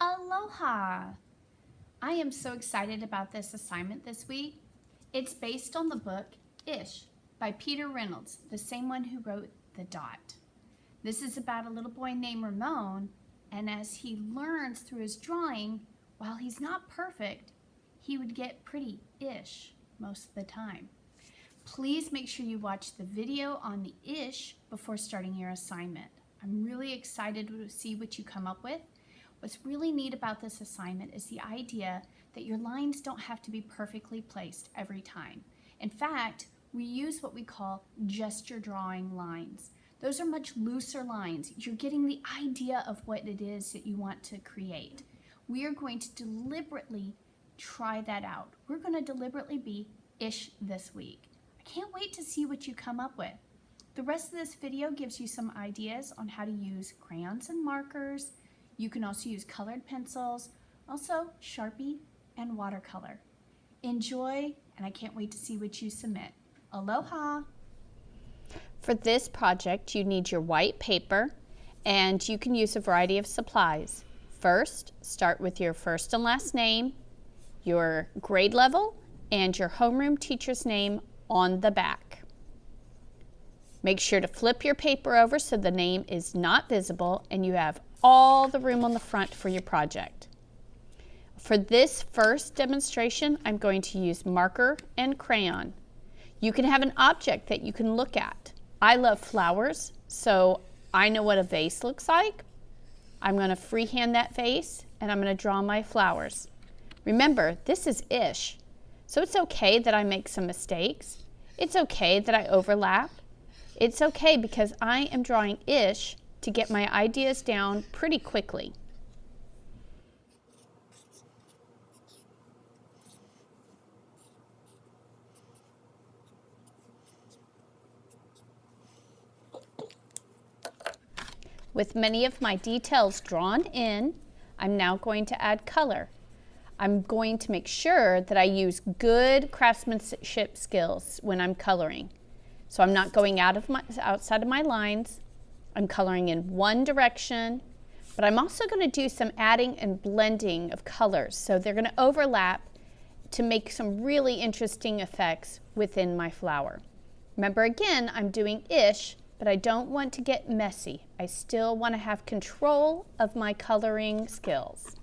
Aloha! I am so excited about this assignment this week. It's based on the book Ish by Peter Reynolds, the same one who wrote The Dot. This is about a little boy named Ramon, and as he learns through his drawing, while he's not perfect, he would get pretty ish most of the time. Please make sure you watch the video on the ish before starting your assignment. I'm really excited to see what you come up with. What's really neat about this assignment is the idea that your lines don't have to be perfectly placed every time. In fact, we use what we call gesture drawing lines. Those are much looser lines. You're getting the idea of what it is that you want to create. We are going to deliberately try that out. We're going to deliberately be ish this week. I can't wait to see what you come up with. The rest of this video gives you some ideas on how to use crayons and markers. You can also use colored pencils, also Sharpie and watercolor. Enjoy, and I can't wait to see what you submit. Aloha! For this project, you need your white paper, and you can use a variety of supplies. First, start with your first and last name, your grade level, and your homeroom teacher's name on the back. Make sure to flip your paper over so the name is not visible and you have all the room on the front for your project. For this first demonstration, I'm going to use marker and crayon. You can have an object that you can look at. I love flowers, so I know what a vase looks like. I'm going to freehand that vase and I'm going to draw my flowers. Remember, this is ish, so it's okay that I make some mistakes. It's okay that I overlap. It's okay because I am drawing ish to get my ideas down pretty quickly. With many of my details drawn in, I'm now going to add color. I'm going to make sure that I use good craftsmanship skills when I'm coloring. So I'm not going outside of my lines. I'm coloring in one direction, but I'm also going to do some adding and blending of colors. So they're going to overlap to make some really interesting effects within my flower. Remember, again, I'm doing ish, but I don't want to get messy. I still want to have control of my coloring skills.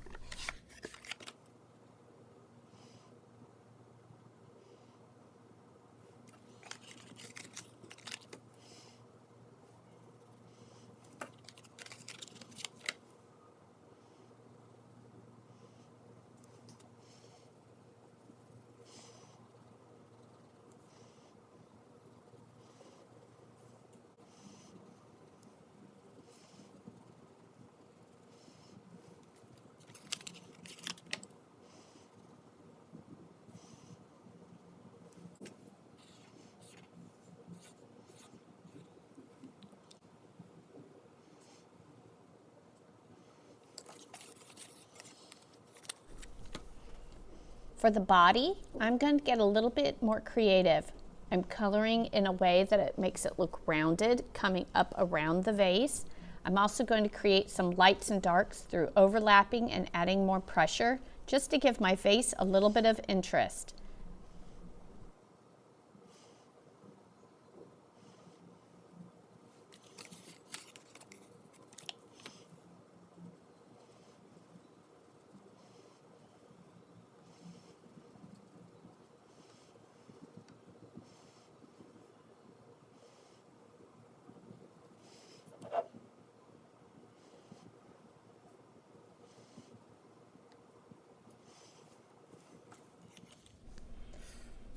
For the body, I'm going to get a little bit more creative. I'm coloring in a way that it makes it look rounded, coming up around the vase. I'm also going to create some lights and darks through overlapping and adding more pressure, just to give my vase a little bit of interest.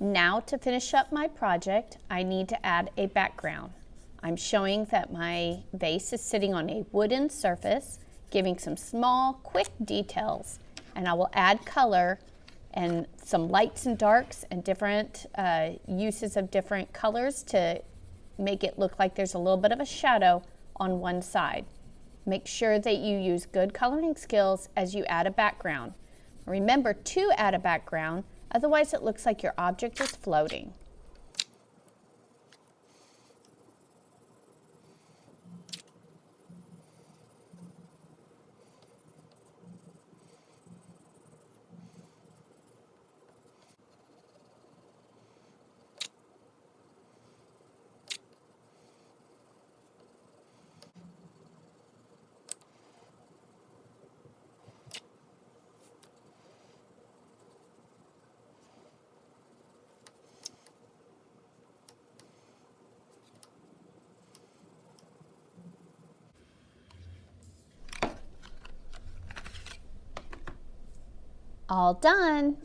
Now to finish up my project, I need to add a background. I'm showing that my vase is sitting on a wooden surface, giving some small, quick details, and I will add color and some lights and darks and different uses of different colors to make it look like there's a little bit of a shadow on one side. Make sure that you use good coloring skills as you add a background. Remember to add a background, otherwise it looks like your object is floating. All done.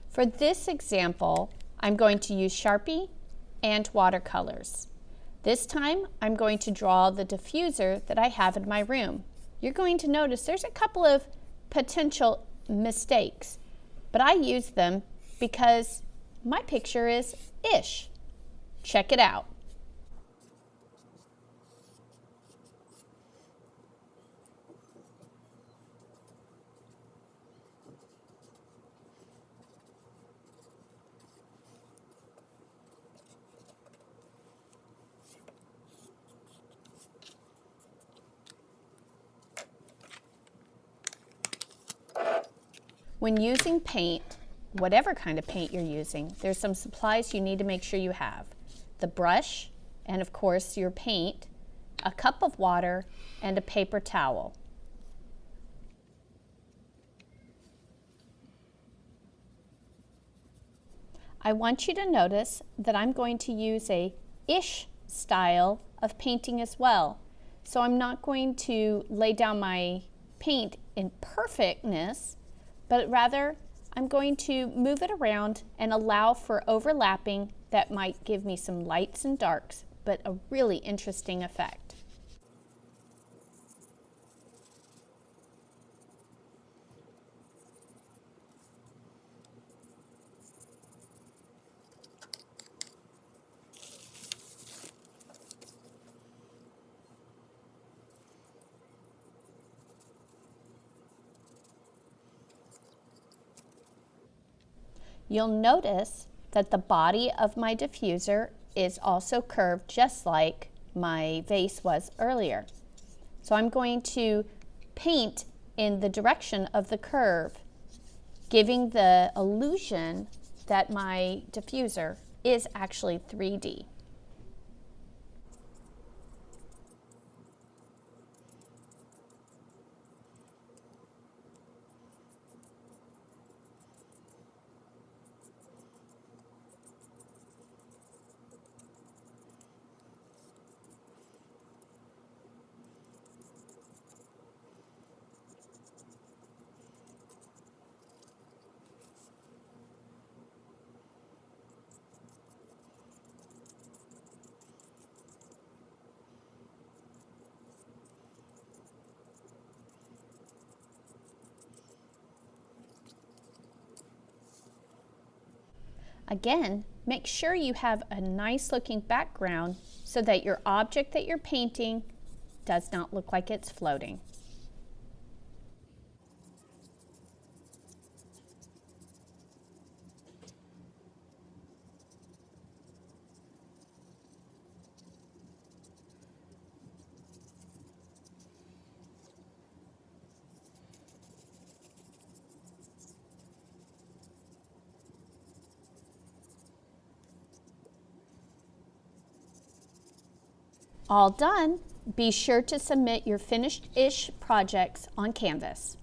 For this example, I'm going to use Sharpie and watercolors. This time, I'm going to draw the diffuser that I have in my room. You're going to notice there's a couple of potential mistakes, but I use them because my picture is ish. Check it out. When using paint, whatever kind of paint you're using, there's some supplies you need to make sure you have. The brush, and of course your paint, a cup of water, and a paper towel. I want you to notice that I'm going to use a ish style of painting as well. So I'm not going to lay down my paint in perfectness, but rather I'm going to move it around and allow for overlapping that might give me some lights and darks, but a really interesting effect. You'll notice that the body of my diffuser is also curved just like my vase was earlier. So I'm going to paint in the direction of the curve, giving the illusion that my diffuser is actually 3D. Again, make sure you have a nice looking background so that your object that you're painting does not look like it's floating. All done. Be sure to submit your finished-ish projects on Canvas.